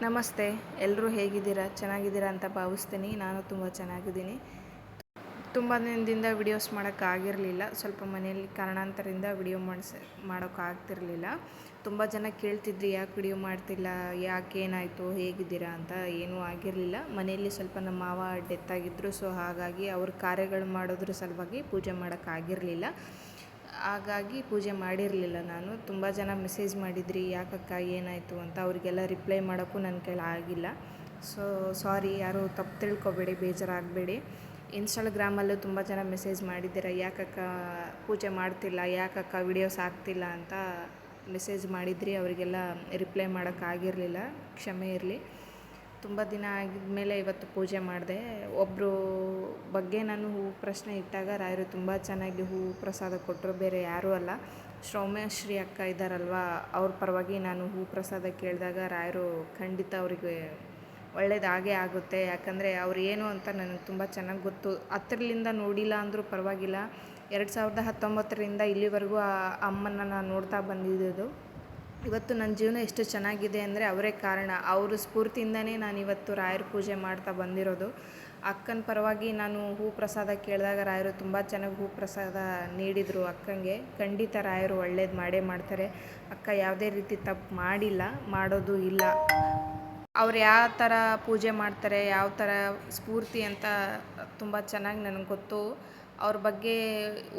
ನಮಸ್ತೆ, ಎಲ್ಲರೂ ಹೇಗಿದ್ದೀರಾ? ಚೆನ್ನಾಗಿದ್ದೀರಾ ಅಂತ ಭಾವಿಸ್ತೀನಿ. ನಾನು ತುಂಬ ಚೆನ್ನಾಗಿದ್ದೀನಿ. ತುಂಬ ದಿನದಿಂದ ವಿಡಿಯೋಸ್ ಮಾಡೋಕ್ಕಾಗಿರಲಿಲ್ಲ. ಸ್ವಲ್ಪ ಮನೆಯಲ್ಲಿ ಕಾರಣಾಂತರದಿಂದ ವಿಡಿಯೋ ಮಾಡೋಕ್ಕಾಗ್ತಿರಲಿಲ್ಲ. ತುಂಬ ಜನ ಕೇಳ್ತಿದ್ರಿ, ಯಾಕೆ ವಿಡಿಯೋ ಮಾಡ್ತಿಲ್ಲ, ಯಾಕೆ ಏನಾಯಿತು, ಹೇಗಿದ್ದೀರಾ ಅಂತ. ಏನೂ ಆಗಿರಲಿಲ್ಲ. ಮನೆಯಲ್ಲಿ ಸ್ವಲ್ಪ ನಮ್ಮ ಮಾವ ಡೆತ್ ಆಗಿದ್ದರು. ಸೊ ಹಾಗಾಗಿ ಅವ್ರ ಕಾರ್ಯಗಳು ಮಾಡೋದ್ರ ಸಲುವಾಗಿ ಪೂಜೆ ಮಾಡೋಕ್ಕಾಗಿರಲಿಲ್ಲ. ಹಾಗಾಗಿ ಪೂಜೆ ಮಾಡಿರಲಿಲ್ಲ ನಾನು. ತುಂಬ ಜನ ಮೆಸೇಜ್ ಮಾಡಿದ್ರಿ, ಯಾಕಕ್ಕ ಏನಾಯಿತು ಅಂತ. ಅವರಿಗೆಲ್ಲ ರಿಪ್ಲೈ ಮಾಡೋಕ್ಕೂ ನನ್ನ ಕೈಲಿ ಆಗಿಲ್ಲ. ಸೊ ಸಾರಿ, ಯಾರೂ ತಪ್ಪು ತಿಳ್ಕೊಬೇಡಿ, ಬೇಜಾರಾಗಬೇಡಿ. ಇನ್ಸ್ಟಾಗ್ರಾಮಲ್ಲೂ ತುಂಬ ಜನ ಮೆಸೇಜ್ ಮಾಡಿದ್ದೀರ, ಯಾಕಕ್ಕ ಪೂಜೆ ಮಾಡ್ತಿಲ್ಲ, ಯಾಕಕ್ಕ ವಿಡಿಯೋಸ್ ಆಗ್ತಿಲ್ಲ ಅಂತ ಮೆಸೇಜ್ ಮಾಡಿದ್ರಿ. ಅವರಿಗೆಲ್ಲ ರಿಪ್ಲೈ ಮಾಡೋಕ್ಕಾಗಿರಲಿಲ್ಲ, ಕ್ಷಮೆ ಇರಲಿ. ತುಂಬ ದಿನ ಆಗಿದ್ಮೇಲೆ ಇವತ್ತು ಪೂಜೆ ಮಾಡಿದೆ. ಒಬ್ಬರು ಬಗ್ಗೆ ನಾನು ಹೂವು ಪ್ರಶ್ನೆ ಇಟ್ಟಾಗ ರಾಯರು ತುಂಬ ಚೆನ್ನಾಗಿ ಹೂವು ಪ್ರಸಾದ ಕೊಟ್ಟರು. ಬೇರೆ ಯಾರೂ ಅಲ್ಲ, ಸೌಮ್ಯಶ್ರೀ ಅಕ್ಕ ಇದ್ದಾರಲ್ವ, ಅವ್ರ ಪರವಾಗಿ ನಾನು ಹೂವು ಪ್ರಸಾದ ಕೇಳಿದಾಗ ರಾಯರು ಖಂಡಿತ ಅವರಿಗೆ ಒಳ್ಳೇದಾಗೇ ಆಗುತ್ತೆ. ಯಾಕಂದರೆ ಅವ್ರು ಏನು ಅಂತ ನನಗೆ ತುಂಬ ಚೆನ್ನಾಗಿ ಗೊತ್ತು. ಹತ್ತಿರಲಿಂದ ನೋಡಿಲ್ಲ ಅಂದರೂ ಪರವಾಗಿಲ್ಲ. 2019ರಿಂದ ಇಲ್ಲಿವರೆಗೂ ಆ ಅಮ್ಮನ ನಾನು ನೋಡ್ತಾ ಬಂದಿದ್ದು. ಇವತ್ತು ನನ್ನ ಜೀವನ ಎಷ್ಟು ಚೆನ್ನಾಗಿದೆ ಅಂದರೆ ಅವರೇ ಕಾರಣ. ಅವ್ರ ಸ್ಫೂರ್ತಿಯಿಂದನೇ ನಾನು ಇವತ್ತು ರಾಯರ ಪೂಜೆ ಮಾಡ್ತಾ ಬಂದಿರೋದು. ಅಕ್ಕನ ಪರವಾಗಿ ನಾನು ಹೂ ಪ್ರಸಾದ ಕೇಳಿದಾಗ ರಾಯರು ತುಂಬ ಚೆನ್ನಾಗಿ ಹೂ ಪ್ರಸಾದ ನೀಡಿದರು ಅಕ್ಕಂಗೆ. ಖಂಡಿತ ರಾಯರು ಒಳ್ಳೇದು ಮಾಡೇ ಮಾಡ್ತಾರೆ. ಅಕ್ಕ ಯಾವುದೇ ರೀತಿ ತಪ್ಪು ಮಾಡಿಲ್ಲ, ಮಾಡೋದು ಇಲ್ಲ. ಅವ್ರು ಯಾವ ಥರ ಪೂಜೆ ಮಾಡ್ತಾರೆ, ಯಾವ ಥರ ಸ್ಫೂರ್ತಿ ಅಂತ ತುಂಬ ಚೆನ್ನಾಗಿ ನನಗೆ ಗೊತ್ತು. ಅವ್ರ ಬಗ್ಗೆ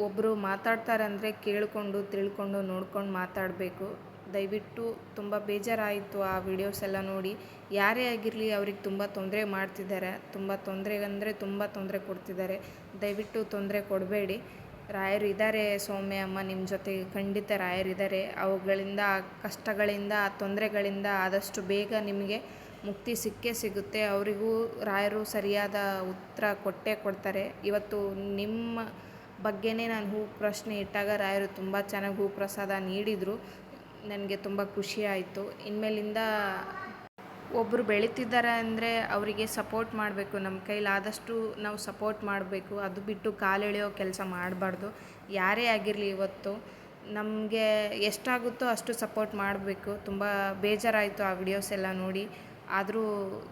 ಒಬ್ಬರು ಮಾತಾಡ್ತಾರೆ ಅಂದರೆ ಕೇಳಿಕೊಂಡು ತಿಳ್ಕೊಂಡು ನೋಡ್ಕೊಂಡು ಮಾತಾಡಬೇಕು. ದಯವಿಟ್ಟು ತುಂಬ ಬೇಜಾರಾಯಿತು ಆ ವಿಡಿಯೋಸ್ ಎಲ್ಲ ನೋಡಿ. ಯಾರೇ ಆಗಿರಲಿ ಅವ್ರಿಗೆ ತುಂಬ ತೊಂದರೆ ಮಾಡ್ತಿದ್ದಾರೆ. ತುಂಬ ತುಂಬ ತೊಂದರೆ ಕೊಡ್ತಿದ್ದಾರೆ. ದಯವಿಟ್ಟು ತೊಂದರೆ ಕೊಡಬೇಡಿ. ರಾಯರು ಇದ್ದಾರೆ, ಸೌಮ್ಯ ಅಮ್ಮ ನಿಮ್ಮ ಜೊತೆಗೆ ಖಂಡಿತ ರಾಯರಿದ್ದಾರೆ. ಅವುಗಳಿಂದ, ಕಷ್ಟಗಳಿಂದ, ತೊಂದರೆಗಳಿಂದ ಆದಷ್ಟು ಬೇಗ ನಿಮಗೆ ಮುಕ್ತಿ ಸಿಕ್ಕೇ ಸಿಗುತ್ತೆ. ಅವರಿಗೂ ರಾಯರು ಸರಿಯಾದ ಉತ್ತರ ಕೊಟ್ಟೇ ಕೊಡ್ತಾರೆ. ಇವತ್ತು ನಿಮ್ಮ ಬಗ್ಗೆನೇ ನಾನು ಹೂ ಪ್ರಶ್ನೆ ಇಟ್ಟಾಗ ರಾಯರು ತುಂಬ ಚೆನ್ನಾಗಿ ಹೂ ಪ್ರಸಾದ ನೀಡಿದರು. ನನಗೆ ತುಂಬ ಖುಷಿ ಆಯಿತು. ಇನ್ಮೇಲಿಂದ ಒಬ್ಬರು ಬೆಳೀತಿದ್ದಾರೆ ಅಂದರೆ ಅವರಿಗೆ ಸಪೋರ್ಟ್ ಮಾಡಬೇಕು. ನಮ್ಮ ಕೈಲಾದಷ್ಟು ನಾವು ಸಪೋರ್ಟ್ ಮಾಡಬೇಕು. ಅದು ಬಿಟ್ಟು ಕಾಲೆಳೆಯೋ ಕೆಲಸ ಮಾಡಬಾರ್ದು. ಯಾರೇ ಆಗಿರಲಿ, ಇವತ್ತು ನಮಗೆ ಎಷ್ಟಾಗುತ್ತೋ ಅಷ್ಟು ಸಪೋರ್ಟ್ ಮಾಡಬೇಕು. ತುಂಬ ಬೇಜಾರಾಯಿತು ಆ ವಿಡಿಯೋಸ್ ಎಲ್ಲ ನೋಡಿ. ಆದರೂ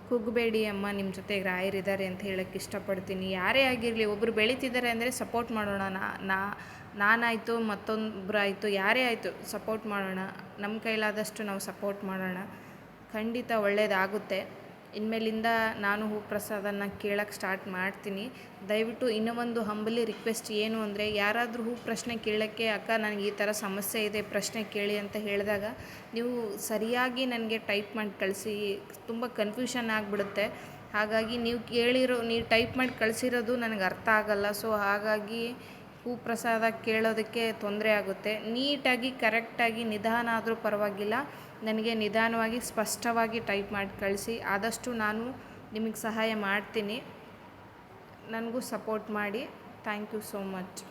ಕುಗ್ಗಬೇಡಿ ಅಮ್ಮ, ನಿಮ್ಮ ಜೊತೆಗೆ ರಾಯರಿದ್ದಾರೆ ಅಂತ ಹೇಳೋಕ್ಕೆ ಇಷ್ಟಪಡ್ತೀನಿ. ಯಾರೇ ಆಗಿರಲಿ, ಒಬ್ಬರು ಬೆಳೀತಿದ್ದಾರೆ ಅಂದರೆ ಸಪೋರ್ಟ್ ಮಾಡೋಣ. ನಾನಾಯಿತು, ಮತ್ತೊಬ್ಬರು ಆಯಿತು, ಯಾರೇ ಆಯಿತು ಸಪೋರ್ಟ್ ಮಾಡೋಣ. ನಮ್ಮ ಕೈಲಾದಷ್ಟು ನಾವು ಸಪೋರ್ಟ್ ಮಾಡೋಣ. ಖಂಡಿತ ಒಳ್ಳೆಯದಾಗುತ್ತೆ. ಇನ್ಮೇಲಿಂದ ನಾನು ಹೂ ಪ್ರಸಾದನ ಕೇಳೋಕ್ಕೆ ಸ್ಟಾರ್ಟ್ ಮಾಡ್ತೀನಿ. ದಯವಿಟ್ಟು ಇನ್ನೂ ಒಂದು ಹಂಬಲಿ ರಿಕ್ವೆಸ್ಟ್ ಏನು ಅಂದರೆ, ಯಾರಾದರೂ ಹೂ ಪ್ರಶ್ನೆ ಕೇಳೋಕ್ಕೆ, ಅಕ್ಕ ನನಗೆ ಈ ಥರ ಸಮಸ್ಯೆ ಇದೆ, ಪ್ರಶ್ನೆ ಕೇಳಿ ಅಂತ ಹೇಳಿದಾಗ ನೀವು ಸರಿಯಾಗಿ ನನಗೆ ಟೈಪ್ ಮಾಡಿ ಕಳಿಸಿ. ತುಂಬ ಕನ್ಫ್ಯೂಷನ್ ಆಗಿಬಿಡುತ್ತೆ. ಹಾಗಾಗಿ ನೀವು ಟೈಪ್ ಮಾಡಿ ಕಳಿಸಿರೋದು ನನಗೆ ಅರ್ಥ ಆಗಲ್ಲ. ಸೊ ಹಾಗಾಗಿ ಹೂ ಪ್ರಸಾದ ಕೇಳೋದಕ್ಕೆ ತೊಂದರೆ ಆಗುತ್ತೆ. ನೀಟಾಗಿ, ಕರೆಕ್ಟಾಗಿ, ನಿಧಾನ ಆದರೂ ಪರವಾಗಿಲ್ಲ, ನನಗೆ ನಿಧಾನವಾಗಿ ಸ್ಪಷ್ಟವಾಗಿ ಟೈಪ್ ಮಾಡಿ ಕಳಿಸಿ. ಆದಷ್ಟು ನಾನು ನಿಮಗೆ ಸಹಾಯ ಮಾಡ್ತೀನಿ. ನನಗೂ ಸಪೋರ್ಟ್ ಮಾಡಿ. Thank you so much.